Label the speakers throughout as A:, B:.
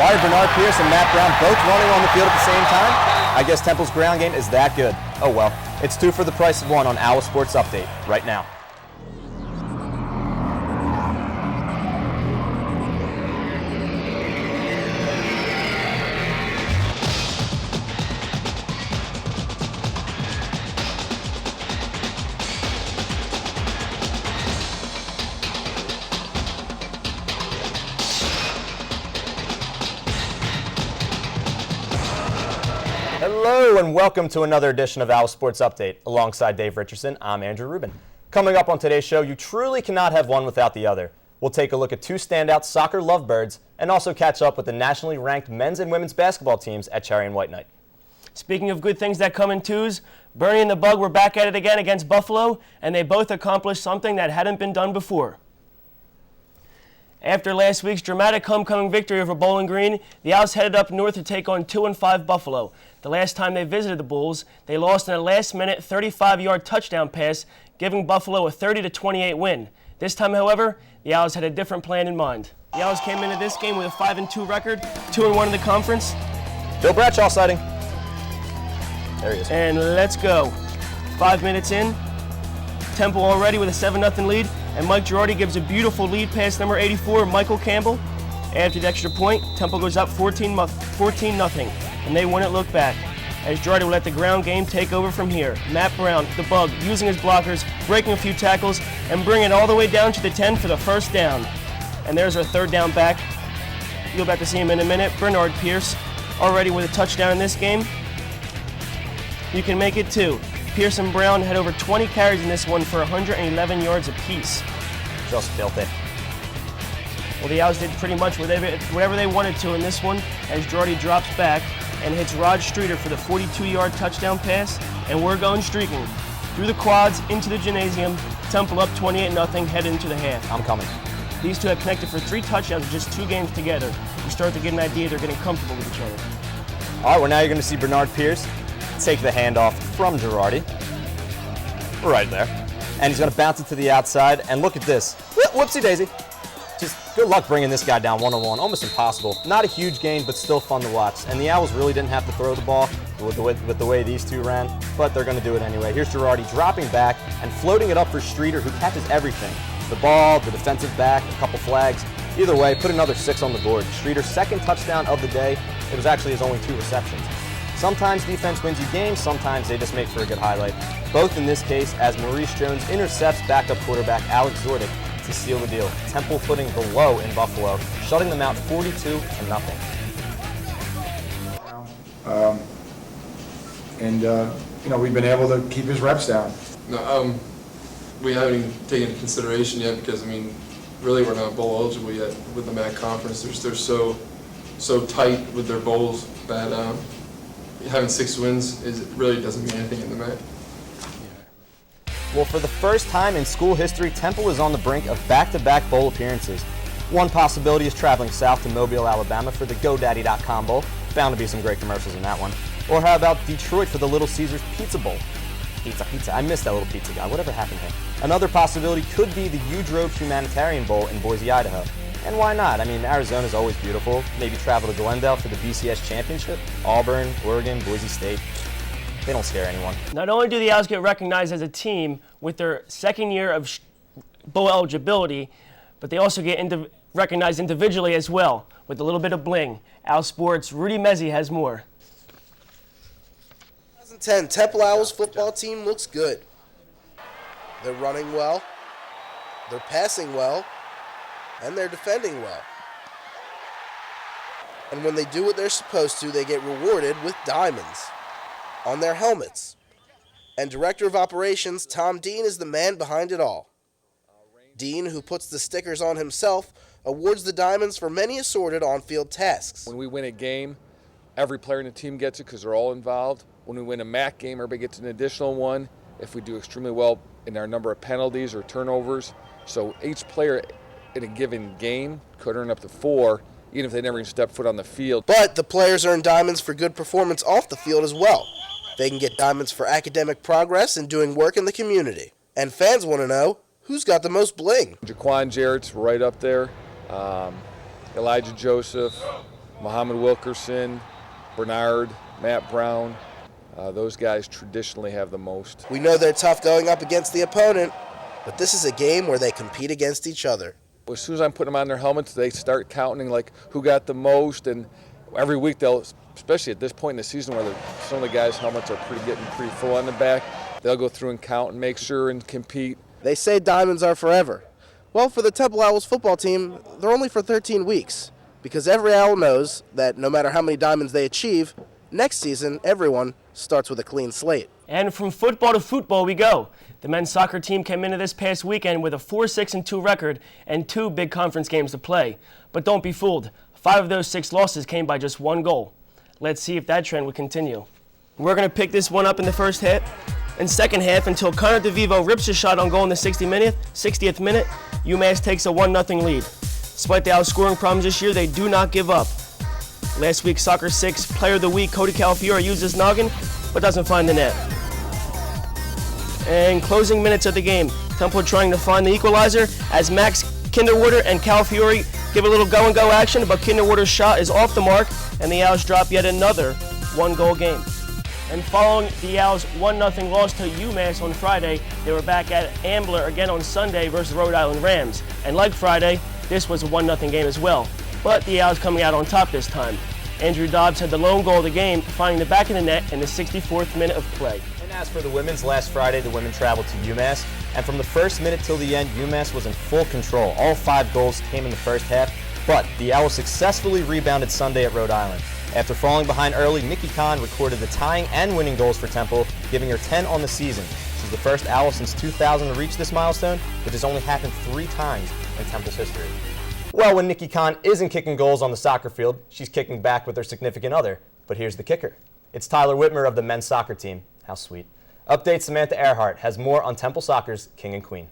A: Why are Bernard Pierce and Matt Brown both running on the field at the same time? I guess Temple's ground game is that good. Oh well, it's 2 for the price of 1 on Owlsports Update right now. Hello and welcome to another edition of Owlsports Update. Alongside Dave Richardson, I'm Andrew Rubin. Coming up on today's show, you truly cannot have one without the other. We'll take a look at 2 standout soccer lovebirds and also catch up with the nationally ranked men's and women's basketball teams at Cherry and White Night.
B: Speaking of good things that come in twos, Bernie and the Bug were back at it again against Buffalo, and they both accomplished something that hadn't been done before. After last week's dramatic homecoming victory over Bowling Green, the Owls headed up north to take on 2-5 Buffalo. The last time they visited the Bulls, they lost in a last-minute 35-yard touchdown pass, giving Buffalo a 30-28 win. This time, however, the Owls had a different plan in mind. The Owls came into this game with a 5-2 record, 2-1 in the conference.
A: Bill Bradshaw sighting. There he is.
B: And let's go. 5 minutes in, Temple already with a 7-0 lead, and Mike Girardi gives a beautiful lead pass, number 84, Michael Campbell. After the extra point, Temple goes up 14-0, and they wouldn't look back, as Girardi will let the ground game take over from here. Matt Brown, the Bug, using his blockers, breaking a few tackles, and bringing it all the way down to the 10 for the first down. And there's our third down back. You'll be back to see him in a minute. Bernard Pierce, already with a touchdown in this game. You can make it 2. Pierce and Brown had over 20 carries in this one for 111 yards apiece.
A: Just filthy.
B: Well, the Owls did pretty much whatever they wanted to in this one, as Girardi drops back and hits Rod Streeter for the 42-yard touchdown pass, and we're going streaking. Through the quads, into the gymnasium, Temple up 28-0, headed into the half.
A: I'm coming.
B: These two have connected for 3 touchdowns in just 2 games together. You start to get an idea they're getting comfortable with each other.
A: All right, well now you're going to see Bernard Pierce take the handoff from Girardi. Right there. And he's going to bounce it to the outside, and look at this. Whoopsie daisy. Just good luck bringing this guy down one-on-one. Almost impossible. Not a huge gain, but still fun to watch. And the Owls really didn't have to throw the ball with the way these two ran, but they're going to do it anyway. Here's Girardi dropping back and floating it up for Streeter, who catches everything. The ball, the defensive back, a couple flags. Either way, put another 6 on the board. Streeter's second touchdown of the day. It was actually his only 2 receptions. Sometimes defense wins you games, sometimes they just make for a good highlight. Both in this case, as Maurice Jones intercepts backup quarterback Alex Zordic to seal the deal. Temple footing below in Buffalo, shutting them out 42-0.
C: We've been able to keep his reps down.
D: No, we haven't even taken into consideration yet because, really we're not bowl eligible yet with the MAC conference. They're so tight with their bowls that having 6 wins really doesn't mean anything in the MAC.
A: Well, for the first time in school history, Temple is on the brink of back-to-back bowl appearances. One possibility is traveling south to Mobile, Alabama for the GoDaddy.com Bowl. Bound to be some great commercials in that one. Or how about Detroit for the Little Caesars Pizza Bowl? Pizza. I missed that little pizza guy. Whatever happened to him? Another possibility could be the U Drove Humanitarian Bowl in Boise, Idaho. And why not? Arizona's always beautiful. Maybe travel to Glendale for the BCS Championship. Auburn, Oregon, Boise State. They don't scare anyone.
B: Not only do the Owls get recognized as a team with their second year of bowl eligibility, but they also get recognized individually as well, with a little bit of bling. Owlsports' Rudy Mezzi has more.
E: 2010 Temple Owls football team looks good. They're running well, they're passing well, and they're defending well. And when they do what they're supposed to, they get rewarded with diamonds on their helmets. And Director of Operations Tom Dean is the man behind it all. Dean, who puts the stickers on himself, awards the diamonds for many assorted on-field tasks.
F: When we win a game, every player in the team gets it because they're all involved. When we win a MAC game, everybody gets an additional one if we do extremely well in our number of penalties or turnovers. So each player in a given game could earn up to 4, even if they never even step foot on the field.
E: But the players earn diamonds for good performance off the field as well. They can get diamonds for academic progress and doing work in the community. And fans want to know, who's got the most bling?
F: Jaquan Jarrett's right up there. Elijah Joseph, Muhammad Wilkerson, Bernard, Matt Brown. Those guys traditionally have the most.
E: We know they're tough going up against the opponent, but this is a game where they compete against each other.
F: As soon as I'm putting them on their helmets, they start counting like who got the most, and every week they'll, especially at this point in the season where some of the guys' helmets are getting pretty full on the back, they'll go through and count and make sure and compete.
E: They say diamonds are forever. Well, for the Temple Owls football team, they're only for 13 weeks, because every Owl knows that no matter how many diamonds they achieve, next season everyone starts with a clean slate.
B: And from football to football we go. The men's soccer team came into this past weekend with a 4-6-2 record and 2 big conference games to play. But don't be fooled. 5 of those 6 losses came by just 1 goal. Let's see if that trend would continue. We're going to pick this one up in the first half and second half until Connor DeVivo rips a shot on goal in the 60th minute. UMass takes a 1-0 lead. Despite the Owls scoring problems this year, they do not give up. Last week's Soccer 6 Player of the Week, Cody Calafiore, used his noggin, but doesn't find the net. And closing minutes of the game, Temple trying to find the equalizer as Max Kinderwater and Calafiore give a little go-and-go action, but Kinderwater's shot is off the mark, and the Owls drop yet another 1-goal game. And following the Owls' 1-0 loss to UMass on Friday, they were back at Ambler again on Sunday versus Rhode Island Rams. And like Friday, this was a 1-0 game as well. But the Owls coming out on top this time. Andrew Dobbs had the lone goal of the game, finding the back of the net in the 64th minute of play.
A: And as for the women's, last Friday the women traveled to UMass, and from the first minute till the end, UMass was in full control. All 5 goals came in the first half, but the Owls successfully rebounded Sunday at Rhode Island. After falling behind early, Nikki Kahn recorded the tying and winning goals for Temple, giving her 10 on the season. She's the first Owl since 2000 to reach this milestone, which has only happened 3 times in Temple's history. Well, when Nikki Kahn isn't kicking goals on the soccer field, she's kicking back with her significant other. But here's the kicker. It's Tyler Whitmer of the men's soccer team. How sweet. Update Samantha Earhart has more on Temple Soccer's King and Queen.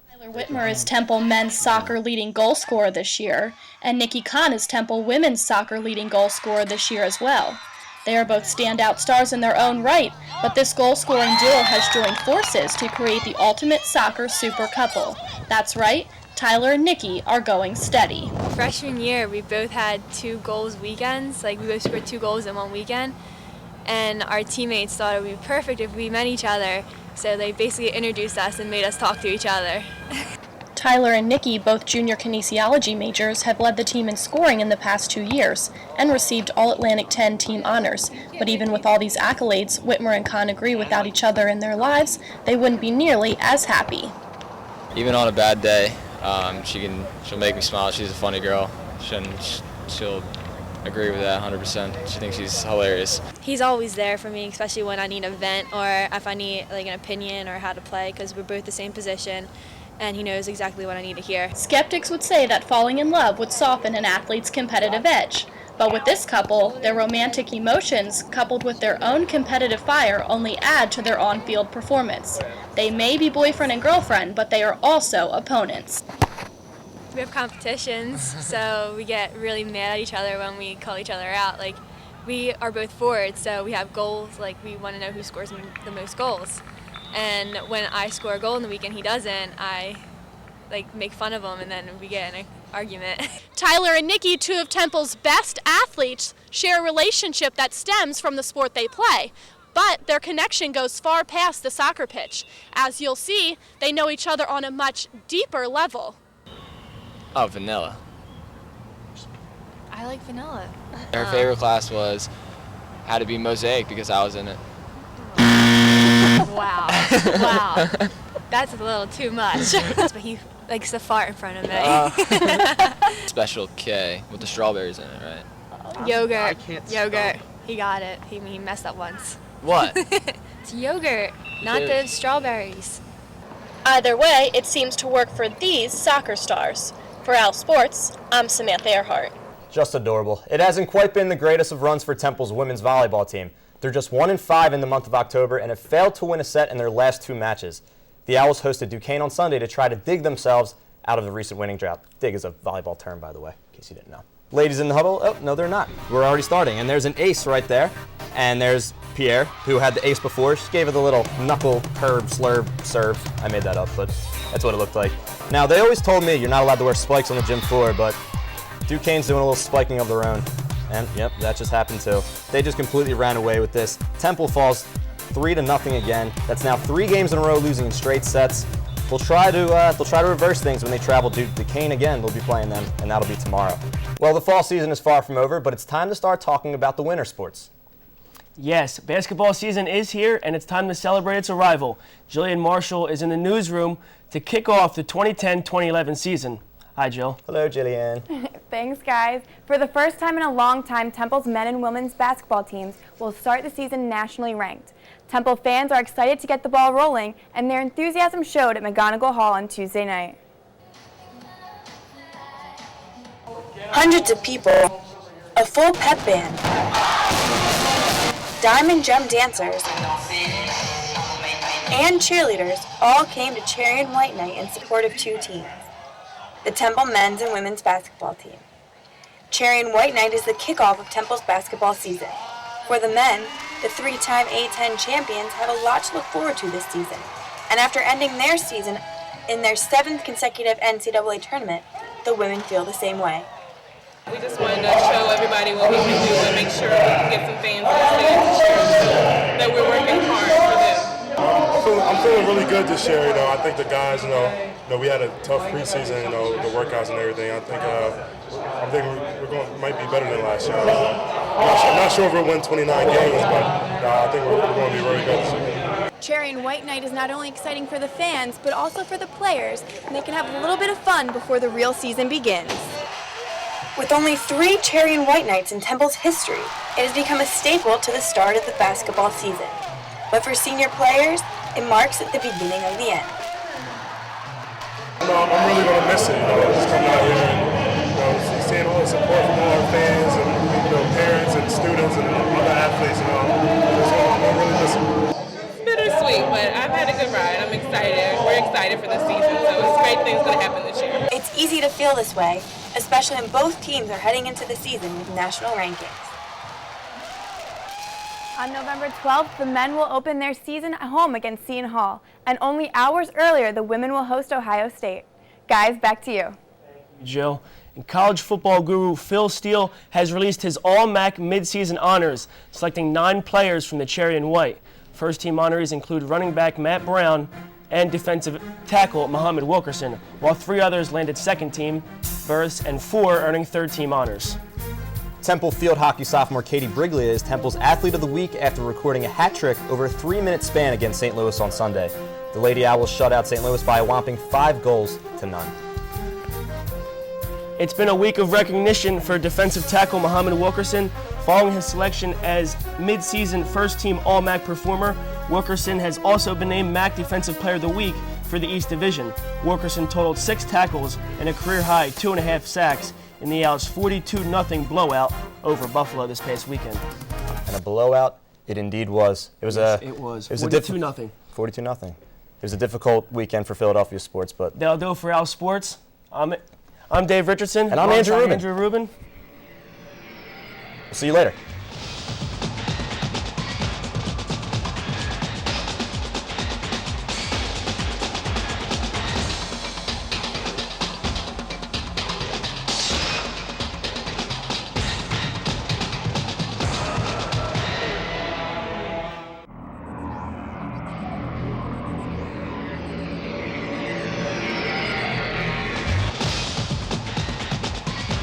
G: Tyler Whitmer is Temple men's soccer leading goal scorer this year, and Nikki Kahn is Temple women's soccer leading goal scorer this year as well. They are both standout stars in their own right, but this goal-scoring duo has joined forces to create the ultimate soccer super couple. That's right, Tyler and Nikki are going steady.
H: Freshman year, we both had 2 goals weekends. We both scored 2 goals in one weekend. And our teammates thought it would be perfect if we met each other. So they basically introduced us and made us talk to each other.
G: Tyler and Nikki, both junior kinesiology majors, have led the team in scoring in the past 2 years and received All-Atlantic 10 team honors. But even with all these accolades, Whitmer and Kahn agree without each other in their lives, they wouldn't be nearly as happy.
I: Even on a bad day, she'll make me smile. She's a funny girl. She'll agree with that 100%. She thinks she's hilarious.
H: He's always there for me, especially when I need a vent or if I need an opinion or how to play, because we're both the same position and he knows exactly what I need to hear.
G: Skeptics would say that falling in love would soften an athlete's competitive edge. But with this couple, their romantic emotions, coupled with their own competitive fire, only add to their on-field performance. They may be boyfriend and girlfriend, but they are also opponents.
H: We have competitions, so we get really mad at each other when we call each other out. We are both forwards, so we have goals. We want to know who scores the most goals. And when I score a goal in the week and he doesn't, I make fun of him, and then we get in an argument.
G: Tyler and Nikki, 2 of Temple's best athletes, share a relationship that stems from the sport they play. But their connection goes far past the soccer pitch. As you'll see, they know each other on a much deeper level.
I: Oh, vanilla.
H: I like vanilla.
I: Her favorite class was how to be Mosaic because I was in it.
H: Wow. Wow. That's a little too much. But he likes to fart in front of me.
I: Special K with the strawberries in it, right?
H: Yogurt.
C: I can't
H: Yogurt. He got it. He messed up once.
I: What?
H: It's yogurt, not the strawberries.
G: Either way, it seems to work for these soccer stars. For Owlsports, I'm Samantha Earhart.
A: Just adorable. It hasn't quite been the greatest of runs for Temple's women's volleyball team. They're just 1-5 in the month of October and have failed to win a set in their last 2 matches. The Owls hosted Duquesne on Sunday to try to dig themselves out of the recent winning drought. Dig is a volleyball term, by the way, in case you didn't know. Ladies in the huddle, oh, no, they're not. We're already starting, and there's an ace right there, and there's Pierre, who had the ace before. She gave it the little knuckle, curve, slurve, serve. I made that up, but that's what it looked like. Now, they always told me you're not allowed to wear spikes on the gym floor, but Duquesne's doing a little spiking of their own. And, yep, that just happened too. They just completely ran away with this. Temple falls 3-0 again. That's now 3 games in a row losing in straight sets. They'll try to reverse things when they travel to Duquesne again. They'll be playing them, and that'll be tomorrow. Well, the fall season is far from over, but it's time to start talking about the winter sports.
B: Yes, basketball season is here, and it's time to celebrate its arrival. Jillian Marshall is in the newsroom to kick off the 2010-2011 season. Hi, Jill.
A: Hello, Jillian.
J: Thanks, guys. For the first time in a long time, Temple's men and women's basketball teams will start the season nationally ranked. Temple fans are excited to get the ball rolling, and their enthusiasm showed at McGonigal Hall on Tuesday night.
K: Hundreds of people, a full pep band, diamond jump dancers, and cheerleaders all came to Cherry and White Night in support of 2 teams, the Temple men's and women's basketball team. Cherry and White Night is the kickoff of Temple's basketball season. For the men, the 3-time A10 champions have a lot to look forward to this season, and after ending their season in their 7th consecutive NCAA tournament, the women feel the same way.
L: We just wanted to show everybody what we can do and make sure we can get some fans in the stands to cheer, that we're working hard for them.
M: I'm feeling really good this year. I think the guys, we had a tough preseason. The workouts and everything. I think we're might be better than last year. I'm not sure if we'll win 29 games, but I think we're going to be really good this year.
J: Cherry and White Night is not only exciting for the fans, but also for the players, and they can have a little bit of fun before the real season begins.
K: With only 3 Cherry and White Nights in Temple's history, it has become a staple to the start of the basketball season. But for senior players, it marks at the beginning of the end.
M: I'm really going to miss it, just coming out here and seeing all the support from all our fans and parents and students and other athletes. I'm really miss it.
L: It's bittersweet, but I've had a good ride. I'm excited. We're excited for the season, so it's great things going to happen this year.
K: It's easy to feel this way, especially when both teams are heading into the season with national rankings.
J: On November 12th, the men will open their season at home against Seton Hall, and only hours earlier, the women will host Ohio State. Guys, back to you.
B: Jill. And college football guru Phil Steele has released his All-MAC midseason honors, selecting 9 players from the Cherry and White. First-team honorees include running back Matt Brown and defensive tackle Muhammad Wilkerson, while 3 others landed second-team berths and 4 earning third-team honors.
A: Temple field hockey sophomore Katie Briglia is Temple's Athlete of the Week after recording a hat trick over a 3-minute span against St. Louis on Sunday. The Lady Owls shut out St. Louis by a whopping 5 goals to none.
B: It's been a week of recognition for defensive tackle Muhammad Wilkerson. Following his selection as mid-season first-team All-MAC performer, Wilkerson has also been named MAC Defensive Player of the Week for the East Division. Wilkerson totaled 6 tackles and a career-high 2.5 sacks in the Owls' 42-0 blowout over Buffalo this past weekend.
A: And a blowout it indeed was. It was
B: 42-0.
A: 42-0. It was a difficult weekend for Philadelphia sports, but
B: that'll do it for Owlsports. I'm Dave Richardson.
A: And I'm Andrew Rubin.
B: Andrew Rubin.
A: We'll see you later.